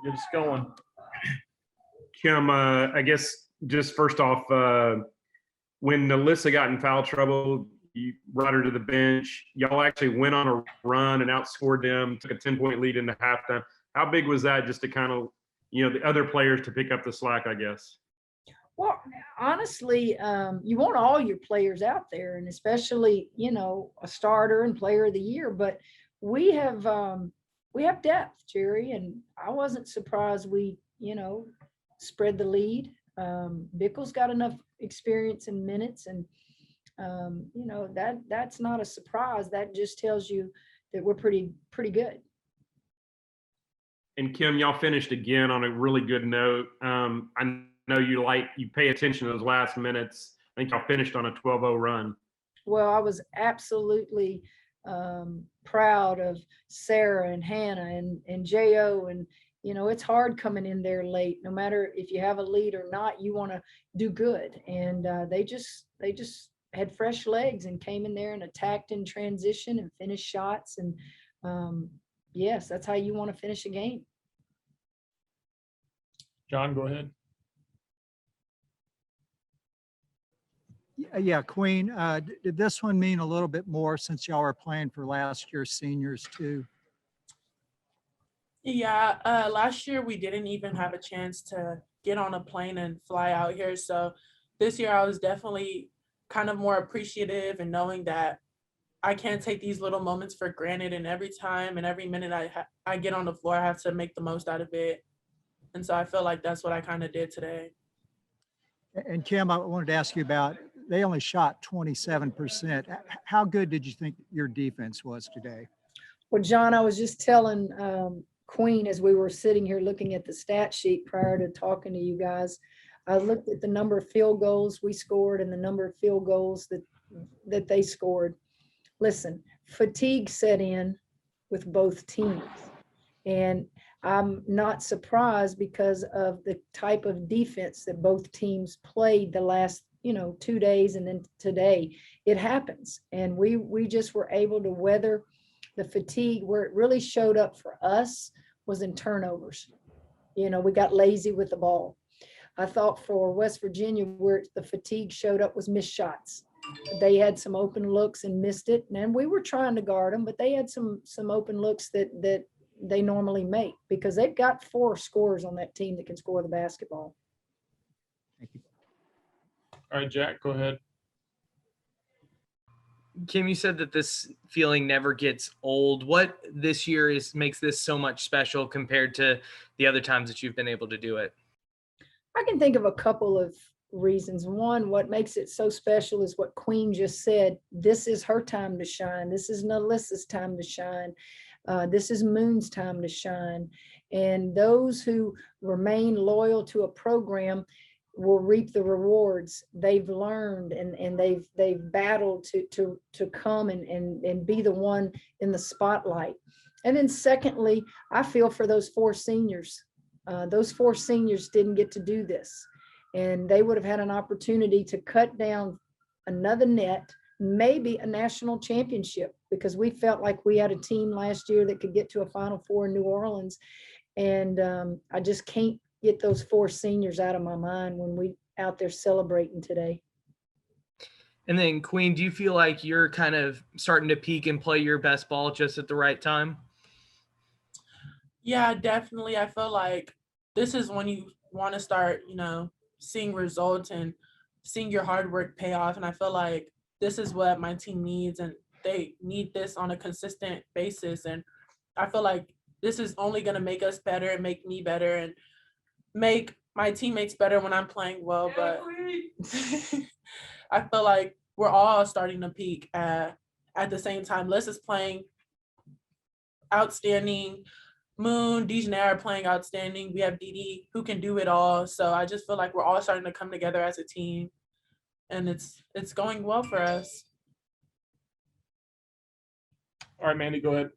get us going. Kim, I guess just first off, when Alyssa got in foul trouble, you brought her to the bench. Y'all actually went on a run and outscored them, took a 10-point lead into halftime. How big was that just to kind of, the other players to pick up the slack, I guess? Well, honestly, you want all your players out there, and especially, a starter and player of the year. But we have depth, Jerry, and I wasn't surprised we, spread the lead. Bickle's got enough experience in minutes, and that's not a surprise. That just tells you that we're pretty good. And Kim, y'all finished again on a really good note. I know you pay attention to those last minutes. I think y'all finished on a 12-0 run. Well, I was absolutely proud of Sarah and Hannah and Jo, and it's hard coming in there late. No matter if you have a lead or not, you want to do good, and they just had fresh legs and came in there and attacked in transition and finished shots. And yes, that's how you want to finish a game. John, go ahead. Yeah, Queen, did this one mean a little bit more since y'all were playing for last year's seniors too? Yeah, last year we didn't even have a chance to get on a plane and fly out here. So this year I was definitely kind of more appreciative and knowing that I can't take these little moments for granted, and every time and every minute I get on the floor, I have to make the most out of it. And so I feel like that's what I kind of did today. And Kim, I wanted to ask you about, they only shot 27%. How good did you think your defense was today? Well, John, I was just telling Queen as we were sitting here looking at the stat sheet prior to talking to you guys, I looked at the number of field goals we scored and the number of field goals that they scored. Listen, fatigue set in with both teams, and I'm not surprised because of the type of defense that both teams played the last 2 days, and then today it happens, and we just were able to weather the fatigue. Where it really showed up for us was in turnovers. We got lazy with the ball. I thought for West Virginia, where the fatigue showed up was missed shots. They had some open looks and missed it, and we were trying to guard them, but they had some open looks that they normally make, because they've got 4 scorers on that team that can score the basketball. Thank you. All right, Jack, go ahead. Kim, you said that this feeling never gets old. What this year makes this so much special compared to the other times that you've been able to do it? I can think of a couple of reasons. One, what makes it so special is what Queen just said. This is her time to shine. This is Alyssa's time to shine. This is Moon's time to shine. And those who remain loyal to a program will reap the rewards. They've learned and they've battled to come and be the one in the spotlight. And then secondly, I feel for those 4 seniors. Those 4 seniors didn't get to do this, and they would have had an opportunity to cut down another net, maybe a national championship, because we felt like we had a team last year that could get to a Final Four in New Orleans. And I just can't get those 4 seniors out of my mind when we out there celebrating today. And then Queen, do you feel like you're kind of starting to peak and play your best ball just at the right time? Yeah, definitely. I feel like this is when you want to start, seeing results and seeing your hard work pay off. And I feel like this is what my team needs, and they need this on a consistent basis. And I feel like this is only going to make us better and make me better and make my teammates better when I'm playing well. But I feel like we're all starting to peak at the same time. Liz is playing outstanding. Moon, Dejanay are playing outstanding. We have Didi who can do it all. So I just feel like we're all starting to come together as a team, and it's going well for us. All right, Mandy, go ahead.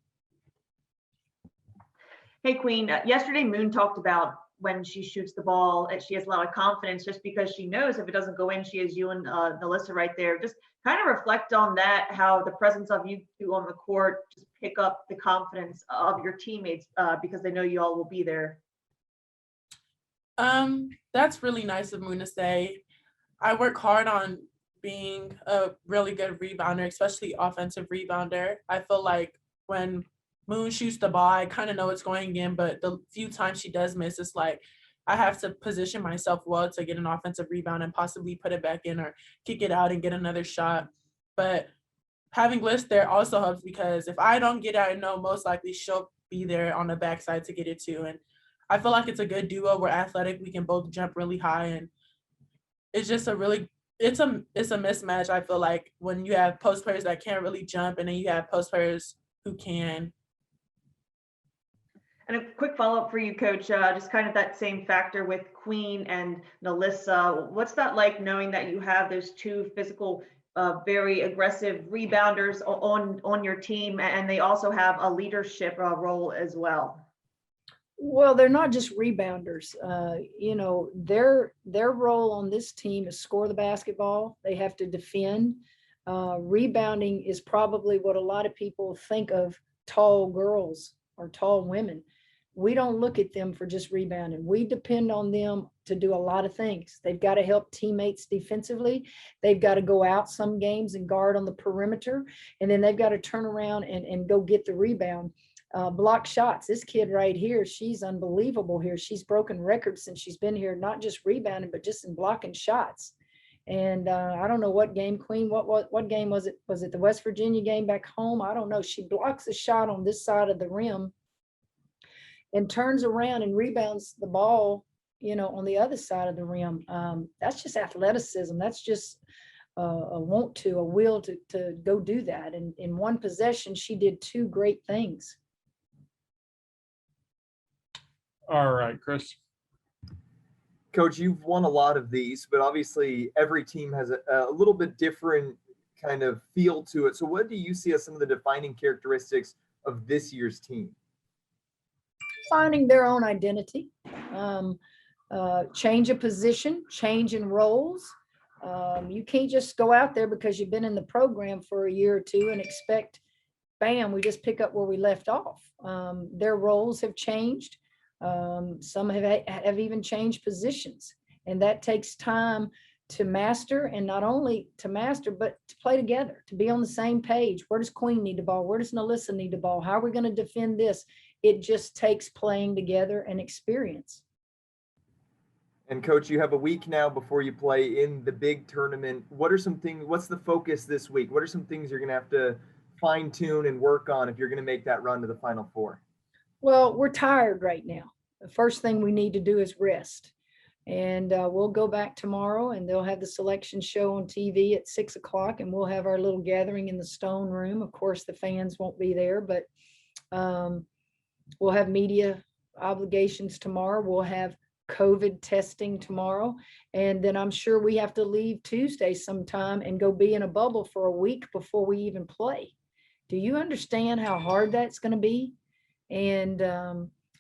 Hey, Queen. Yesterday, Moon talked about when she shoots the ball, and she has a lot of confidence just because she knows if it doesn't go in, she has you and Alyssa right there. Just kind of reflect on that, how the presence of you two on the court just pick up the confidence of your teammates because they know you all will be there. That's really nice of Moon to say. I work hard on being a really good rebounder, especially offensive rebounder. I feel like when Moon shoots the ball, I kind of know it's going in, but the few times she does miss, it's like I have to position myself well to get an offensive rebound and possibly put it back in or kick it out and get another shot. But having Bliss there also helps because if I don't get it, I know most likely she'll be there on the backside to get it too. And I feel like it's a good duo. We're athletic. We can both jump really high, and it's just a really it's a mismatch. I feel like when you have post players that can't really jump, and then you have post players who can. And a quick follow-up for you, Coach, just kind of that same factor with Queen and Nalissa. What's that like knowing that you have those two physical, very aggressive rebounders on your team, and they also have a leadership role as well? Well, they're not just rebounders. You know, their role on this team is score the basketball. They have to defend. Rebounding is probably what a lot of people think of tall girls or tall women. We don't look at them for just rebounding. We depend on them to do a lot of things. They've got to help teammates defensively. They've got to go out some games and guard on the perimeter. And then they've got to turn around and go get the rebound. Block shots. This kid right here, she's unbelievable here. She's broken records since she's been here, not just rebounding, but just in blocking shots. And I don't know what game, Queen, what game was it? Was it the West Virginia game back home? I don't know. She blocks a shot on this side of the rim and turns around and rebounds the ball, you know, on the other side of the rim. That's just athleticism. That's just a will to go do that. And in one possession, she did two great things. All right, Chris. Coach, you've won a lot of these, but obviously every team has a little bit different kind of feel to it. So what do you see as some of the defining characteristics of this year's team? Finding their own identity, change of position, change in roles. You can't just go out there because you've been in the program for a year or two and expect, bam, we just pick up where we left off. Their roles have changed. Some have even changed positions, and that takes time to master, and not only to master, but to play together, to be on the same page. Where does Queen need the ball? Where does Nalissa need the ball? How are we going to defend this? It just takes playing together and experience. And Coach, you have a week now before you play in the big tournament. What are some things, what's the focus this week? What are some things you're going to have to fine tune and work on if you're going to make that run to the Final Four? Well, we're tired right now. The first thing we need to do is rest. And we'll go back tomorrow, and they'll have the selection show on TV at 6 o'clock, and we'll have our little gathering in the Stone Room. Of course, the fans won't be there, but we'll have media obligations tomorrow. We'll have COVID testing tomorrow. And then I'm sure we have to leave Tuesday sometime and go be in a bubble for a week before we even play. Do you understand how hard that's going to be? And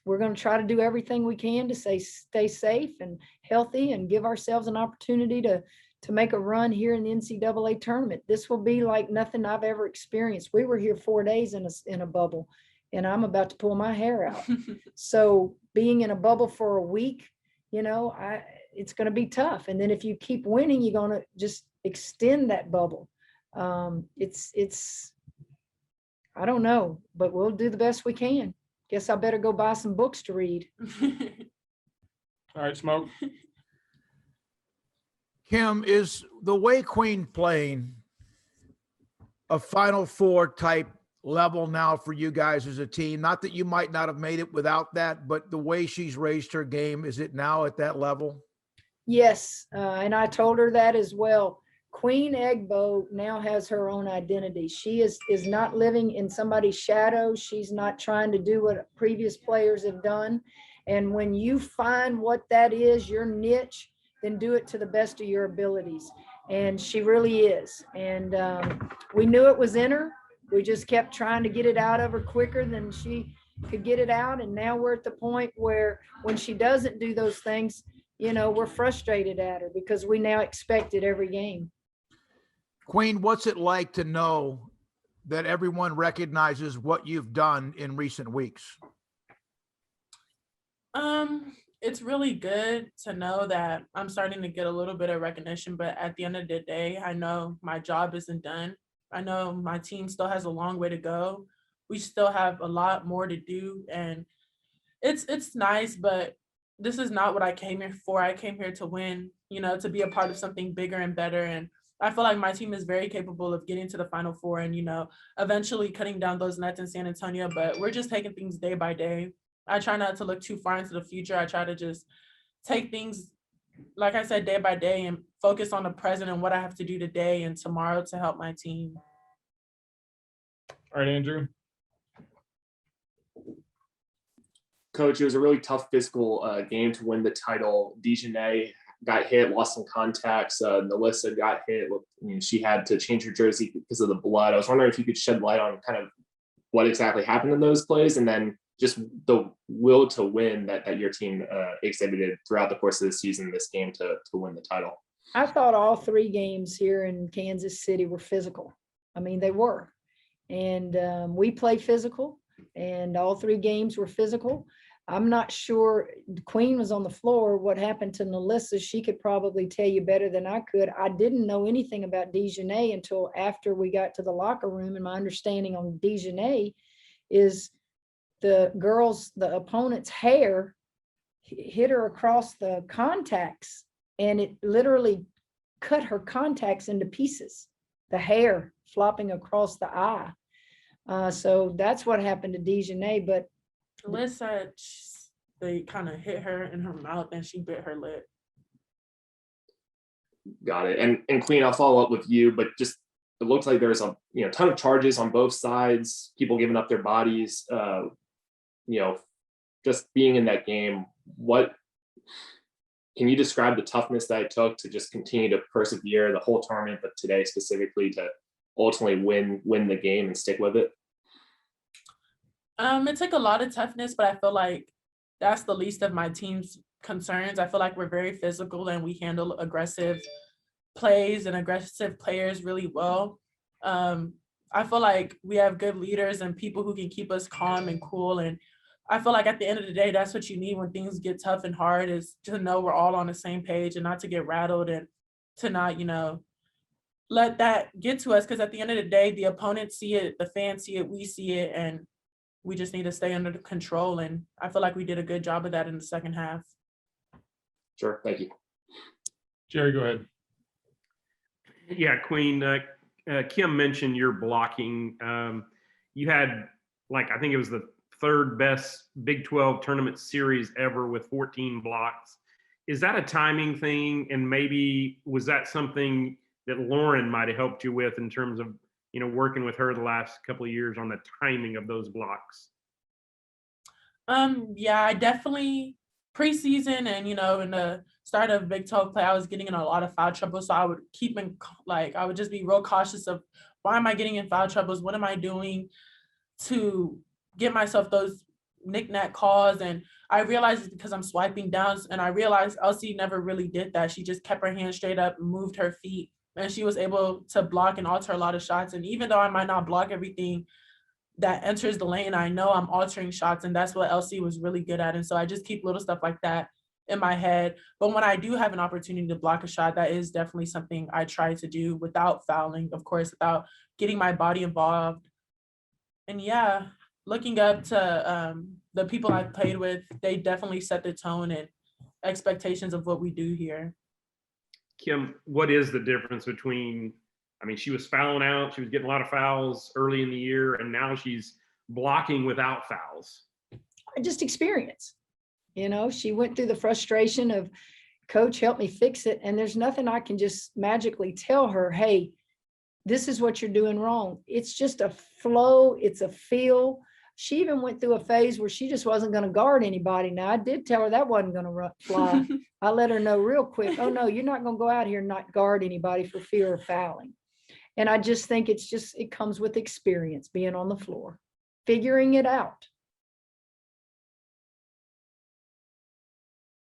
we're going to try to do everything we can to stay safe and healthy and give ourselves an opportunity to make a run here in the NCAA tournament. This will be like nothing I've ever experienced. We were here 4 days in a bubble, and I'm about to pull my hair out. So being in a bubble for a week, you know, it's going to be tough. And then if you keep winning, you're going to just extend that bubble. It's I don't know, but we'll do the best we can. Guess I better go buy some books to read. All right, Smoke. Kim, is the way Queen playing a Final Four type level now for you guys as a team? Not that you might not have made it without that, but the way she's raised her game, is it now at that level? Yes, and I told her that as well. Queen Egbo now has her own identity. She is not living in somebody's shadow. She's not trying to do what previous players have done. And when you find what that is, your niche, then do it to the best of your abilities. And she really is. And we knew it was in her. We just kept trying to get it out of her quicker than she could get it out. And now we're at the point where when she doesn't do those things, you know, we're frustrated at her because we now expect it every game. Queen, what's it like to know that everyone recognizes what you've done in recent weeks? it's really good to know that I'm starting to get a little bit of recognition, but at the end of the day, I know my job isn't done. I know my team still has a long way to go. We still have a lot more to do, and it's nice, but this is not what I came here for. I came here to win, to be a part of something bigger and better. And I feel like my team is very capable of getting to the Final Four and, eventually cutting down those nets in San Antonio, but we're just taking things day by day. I try not to look too far into the future. I try to just take things, like I said, day by day and focus on the present and what I have to do today and tomorrow to help my team. All right, Andrew. Coach, it was a really tough physical game to win the title. Dejanay got hit, lost some contacts. Nalissa got hit. She had to change her jersey because of the blood. I was wondering if you could shed light on kind of what exactly happened in those plays, and then just the will to win that your team exhibited throughout the course of the season, this game to win the title. I thought all 3 games here in Kansas City were physical. I mean, they were. And we play physical, and all 3 games were physical. I'm not sure, Queen was on the floor. What happened to Nalissa, she could probably tell you better than I could. I didn't know anything about Dejanay until after we got to the locker room. And my understanding on Dejanay is the opponent's hair hit her across the contacts, and it literally cut her contacts into pieces, the hair flopping across the eye. So that's what happened to Dejanay. But Liz said they kind of hit her in her mouth and she bit her lip. Got it. And Queen, I'll follow up with you, but just it looks like there's a ton of charges on both sides, people giving up their bodies, just being in that game. What can you describe the toughness that it took to just continue to persevere the whole tournament, but today specifically to ultimately win the game and stick with it? It took a lot of toughness, but I feel like that's the least of my team's concerns. I feel like we're very physical and we handle aggressive plays and aggressive players really well. I feel like we have good leaders and people who can keep us calm and cool. And I feel like at the end of the day, that's what you need when things get tough and hard, is to know we're all on the same page and not to get rattled and to not, let that get to us. Because at the end of the day, the opponents see it, the fans see it, we see it, and we just need to stay under control. And I feel like we did a good job of that in the second half. Sure. Thank you. Jerry, go ahead. Yeah, Queen, Kim mentioned your blocking. You had, I think it was the 3rd best Big 12 tournament series ever with 14 blocks. Is that a timing thing? And maybe was that something that Lauren might have helped you with in terms of, working with her the last couple of years on the timing of those blocks? Yeah, I definitely preseason and, in the start of Big 12 play, I was getting in a lot of foul trouble. So I would I would just be real cautious of, why am I getting in foul troubles? What am I doing to get myself those knick-knack calls? And I realized it's because I'm swiping down, and I realized Elsie never really did that. She just kept her hands straight up and moved her feet, and she was able to block and alter a lot of shots. And even though I might not block everything that enters the lane, I know I'm altering shots, and that's what Elsie was really good at. And so I just keep little stuff like that in my head. But when I do have an opportunity to block a shot, that is definitely something I try to do without fouling, of course, without getting my body involved. And yeah, looking up to the people I've played with, they definitely set the tone and expectations of what we do here. Kim, what is the difference between, she was fouling out, she was getting a lot of fouls early in the year, and now she's blocking without fouls? Just experience. She went through the frustration of, coach, help me fix it. And there's nothing I can just magically tell her, hey, this is what you're doing wrong. It's just a flow. It's a feel. She even went through a phase where she just wasn't going to guard anybody. Now, I did tell her that wasn't going to fly. I let her know real quick, oh, no, you're not going to go out here and not guard anybody for fear of fouling. And I just think it comes with experience, being on the floor, figuring it out.